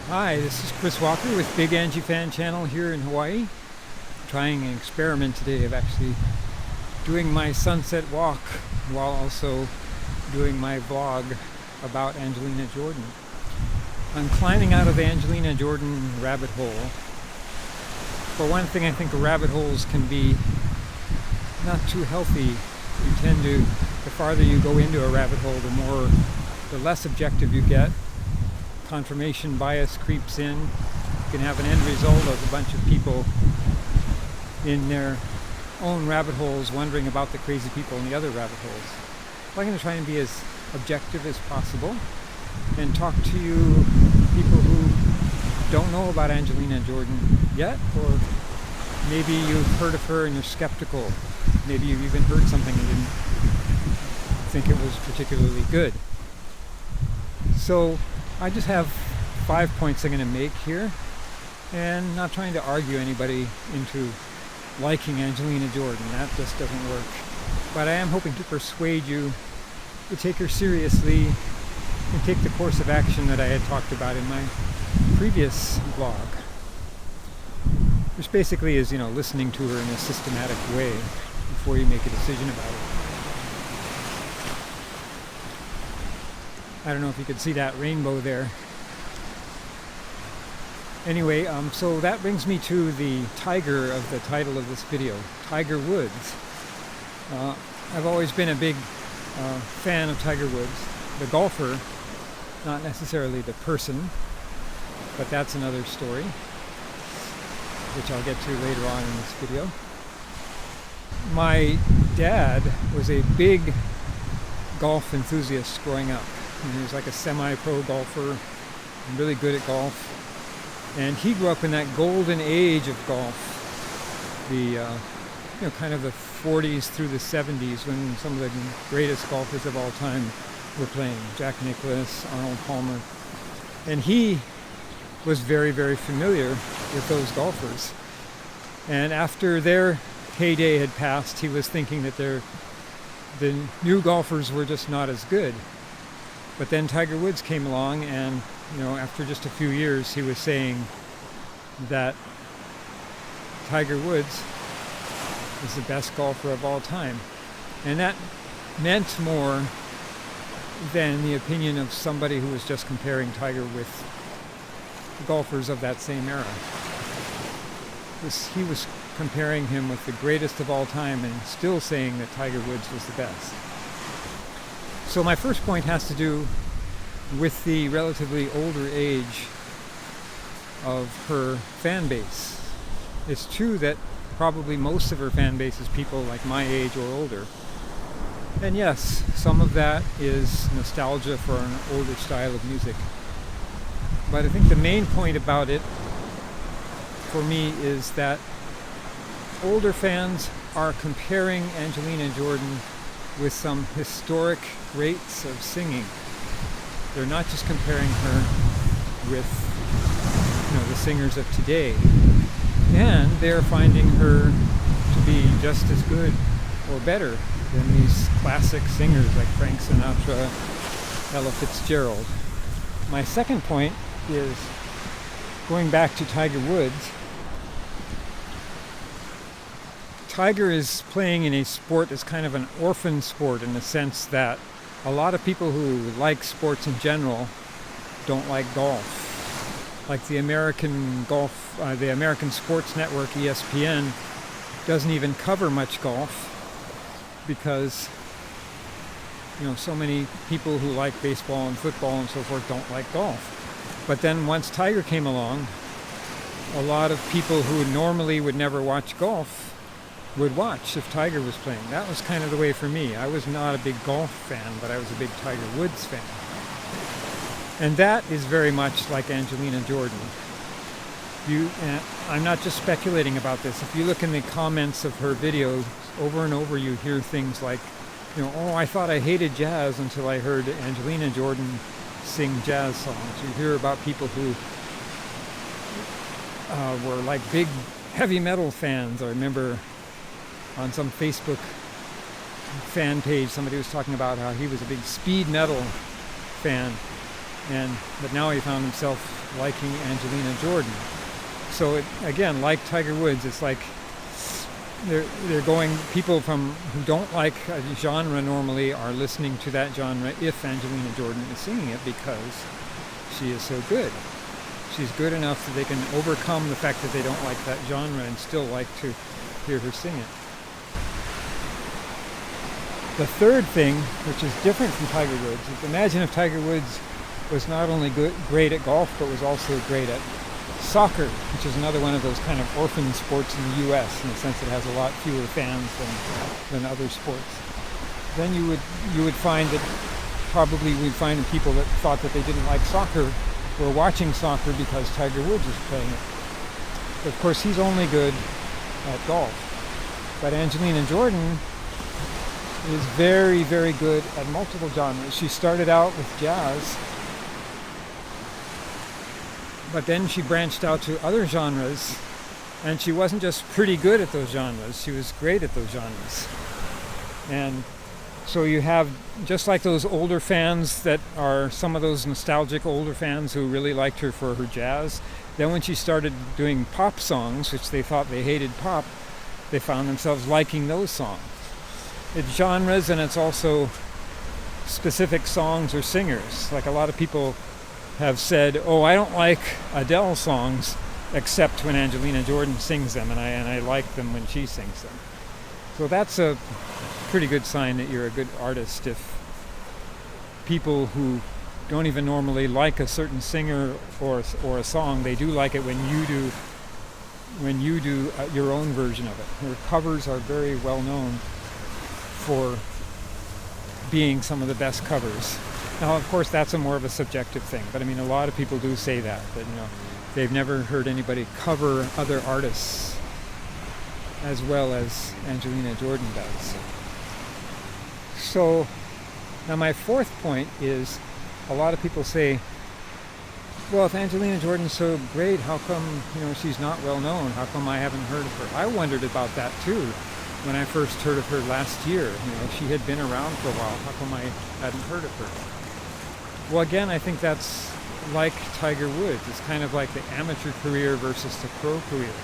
Hi, this is Chris Walker with Big Angie Fan Channel here in Hawaii. Trying an experiment today of actually doing my sunset walk while also doing my vlog about Angelina Jordan. I'm climbing out of the Angelina Jordan rabbit hole. For one thing, I think rabbit holes can be not too healthy. You tend to, the farther you go into a rabbit hole, the less objective you get. Confirmation bias creeps in. You can have an end result of a bunch of people in their own rabbit holes wondering about the crazy people in the other rabbit holes. So I'm going to try and be as objective as possible and talk to you people who don't know about Angelina Jordan yet, or maybe you've heard of her and you're skeptical. Maybe you've even heard something and didn't think it was particularly good. So I just have 5 points I'm going to make here, and not trying to argue anybody into liking Angelina Jordan. That just doesn't work. But I am hoping to persuade you to take her seriously and take the course of action that I had talked about in my previous vlog, which basically is, listening to her in a systematic way before you make a decision about it. I don't know if you could see that rainbow there. Anyway, so that brings me to the tiger of the title of this video, Tiger Woods. I've always been a big fan of Tiger Woods, the golfer, not necessarily the person, but that's another story, which I'll get to later on in this video. My dad was a big golf enthusiast growing up. He was like a semi-pro golfer, really good at golf. And he grew up in that golden age of golf, the kind of the 40s through the 70s, when some of the greatest golfers of all time were playing. Jack Nicklaus, Arnold Palmer. And he was very, very familiar with those golfers. And after their heyday had passed, he was thinking that the new golfers were just not as good. But then Tiger Woods came along, and after just a few years, he was saying that Tiger Woods is the best golfer of all time. And that meant more than the opinion of somebody who was just comparing Tiger with the golfers of that same era. He was comparing him with the greatest of all time and still saying that Tiger Woods was the best. So my first point has to do with the relatively older age of her fan base. It's true that probably most of her fan base is people like my age or older. And yes, some of that is nostalgia for an older style of music. But I think the main point about it for me is that older fans are comparing Angelina Jordan with some historic greats of singing. They're not just comparing her with the singers of today. And they're finding her to be just as good or better than these classic singers like Frank Sinatra, Ella Fitzgerald. My second point is going back to Tiger Woods. Tiger is playing in a sport that's kind of an orphan sport, in the sense that a lot of people who like sports in general don't like golf. Like the American Sports Network, ESPN, doesn't even cover much golf because so many people who like baseball and football and so forth don't like golf. But then once Tiger came along, a lot of people who normally would never watch golf would watch if Tiger was playing. That was kind of the way for me. I was not a big golf fan, but I was a big Tiger Woods fan. And that is very much like Angelina Jordan. I'm not just speculating about this. If you look in the comments of her videos, over and over you hear things like, oh, I thought I hated jazz until I heard Angelina Jordan sing jazz songs. You hear about people who were like big heavy metal fans. I remember on some Facebook fan page, somebody was talking about how he was a big speed metal fan, but now he found himself liking Angelina Jordan. So again, like Tiger Woods, it's like they're going, people who don't like a genre normally are listening to that genre if Angelina Jordan is singing it, because she is so good. She's good enough that they can overcome the fact that they don't like that genre and still like to hear her sing it. The third thing, which is different from Tiger Woods, is imagine if Tiger Woods was not only great at golf, but was also great at soccer, which is another one of those kind of orphan sports in the U.S. in the sense it has a lot fewer fans than other sports. Then you would find that probably we'd find people that thought that they didn't like soccer were watching soccer because Tiger Woods was playing it. But of course, he's only good at golf. But Angelina Jordan is very, very good at multiple genres. She started out with jazz, but then she branched out to other genres, and she wasn't just pretty good at those genres, she was great at those genres. And so you have, just like those older fans that are some of those nostalgic older fans who really liked her for her jazz, then when she started doing pop songs, which they thought they hated pop, they found themselves liking those songs. It's genres, and it's also specific songs or singers. Like a lot of people have said, oh, I don't like Adele songs except when Angelina Jordan sings them, and I like them when she sings them. So that's a pretty good sign that you're a good artist if people who don't even normally like a certain singer or a song, they do like it when you do your own version of it. Her covers are very well known for being some of the best covers. Now, of course, that's more of a subjective thing, but I mean, a lot of people do say that they've never heard anybody cover other artists as well as Angelina Jordan does. So, now my fourth point is, a lot of people say, well, if Angelina Jordan's so great, how come, she's not well known? How come I haven't heard of her? I wondered about that too when I first heard of her last year. She had been around for a while. How come I hadn't heard of her? Well, again, I think that's like Tiger Woods. It's kind of like the amateur career versus the pro career.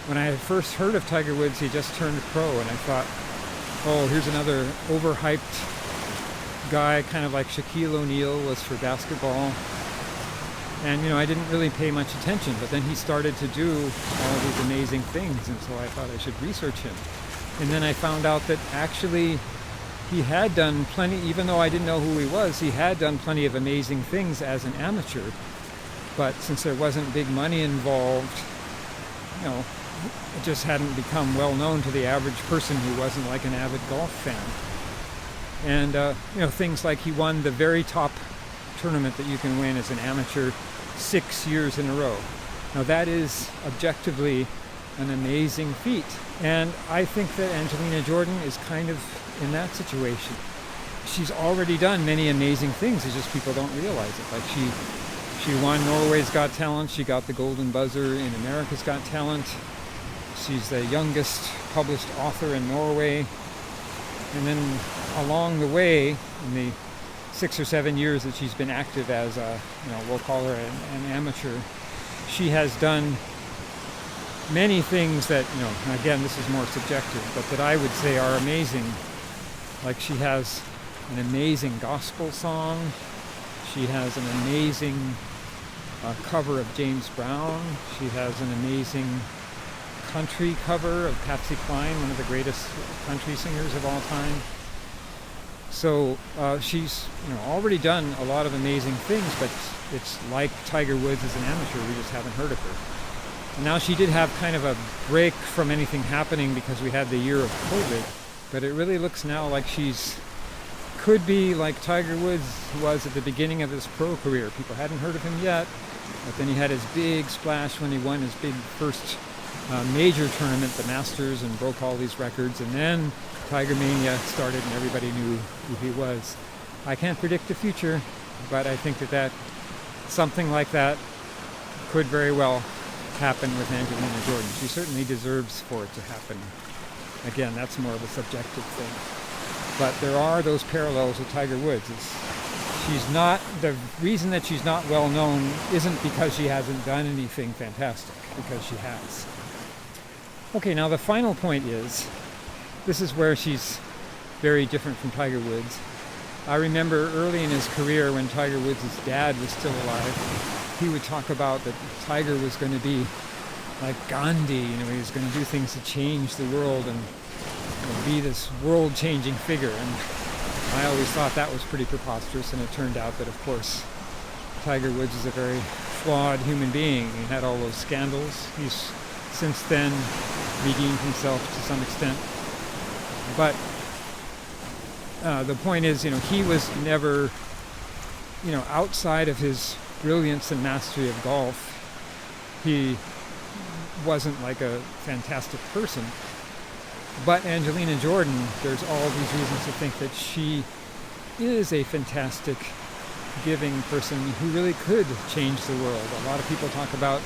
When I had first heard of Tiger Woods, he just turned pro, and I thought, oh, here's another overhyped guy, kind of like Shaquille O'Neal was for basketball. And, I didn't really pay much attention, but then he started to do all these amazing things, and so I thought I should research him. And then I found out that actually he had done plenty, even though I didn't know who he was, he had done plenty of amazing things as an amateur. But since there wasn't big money involved, it just hadn't become well known to the average person who wasn't like an avid golf fan. And, things like he won the very top tournament that you can win as an amateur 6 years in a row. Now that is objectively an amazing feat. And I think that Angelina Jordan is kind of in that situation. She's already done many amazing things, it's just people don't realize it. Like she won Norway's Got Talent, she got the Golden Buzzer in America's Got Talent. She's the youngest published author in Norway. And then along the way, in the 6 or 7 years that she's been active as we'll call her an amateur, she has done many things that, again, this is more subjective, but that I would say are amazing. Like she has an amazing gospel song. She has an amazing cover of James Brown. She has an amazing country cover of Patsy Cline, one of the greatest country singers of all time. So she's already done a lot of amazing things, but it's like Tiger Woods as an amateur, we just haven't heard of her. And now she did have kind of a break from anything happening because we had the year of COVID, but it really looks now like could be like Tiger Woods was at the beginning of his pro career. People hadn't heard of him yet, but then he had his big splash when he won his big first major tournament, the Masters, and broke all these records, and then Tiger Mania started and everybody knew who he was. I can't predict the future, but I think that something like that could very well happen with Angelina Jordan. She certainly deserves for it to happen. Again, that's more of a subjective thing. But there are those parallels with Tiger Woods. The reason that she's not well known isn't because she hasn't done anything fantastic, because she has. Okay, now the final point is, this is where she's very different from Tiger Woods. I remember early in his career when Tiger Woods' dad was still alive, he would talk about that Tiger was going to be like Gandhi, he was going to do things to change the world and be this world-changing figure. And I always thought that was pretty preposterous, and it turned out that, of course, Tiger Woods is a very flawed human being. He had all those scandals. He's since then redeemed himself to some extent. But the point is, he was never, outside of his brilliance and mastery of golf, he wasn't like a fantastic person. But Angelina Jordan, there's all these reasons to think that she is a fantastic, giving person who really could change the world. A lot of people talk about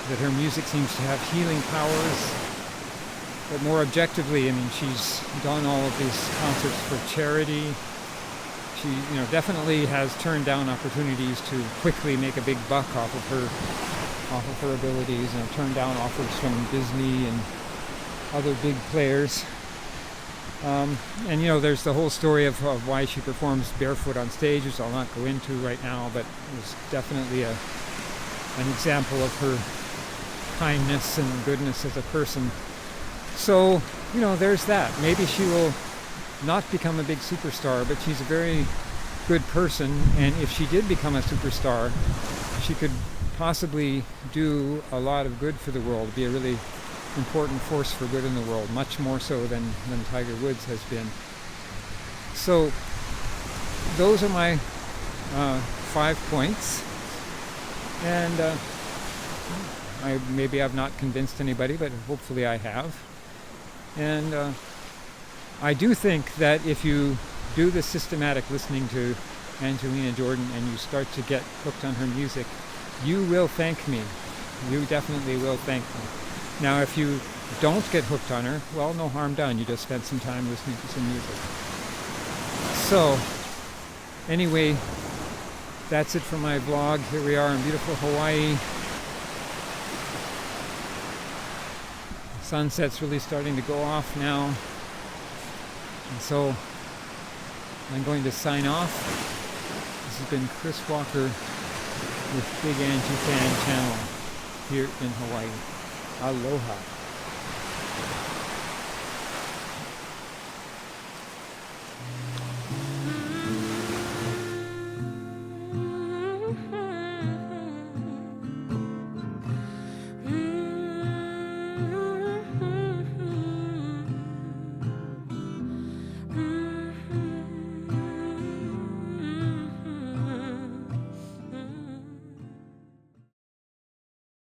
that her music seems to have healing powers, but more objectively, she's done all of these concerts for charity. She, definitely has turned down opportunities to quickly make a big buck off of her abilities, turned down offers from Disney and other big players. And there's the whole story of why she performs barefoot on stage, which I'll not go into right now, but it was definitely an example of her kindness and goodness as a person. So, there's that. Maybe she will not become a big superstar, but she's a very good person, and if she did become a superstar, she could possibly do a lot of good for the world, be a really important force for good in the world, much more so than Tiger Woods has been. So those are my 5 points, and maybe I've not convinced anybody, but hopefully I have. And I do think that if you do the systematic listening to Angelina Jordan and you start to get hooked on her music, you will thank me. You definitely will thank me. Now, if you don't get hooked on her, well, no harm done. You just spent some time listening to some music. So, anyway, that's it for my vlog. Here we are in beautiful Hawaii. The sunset's really starting to go off now. And so, I'm going to sign off. This has been Chris Walker with Big Angie Fan Channel here in Hawaii. Aloha.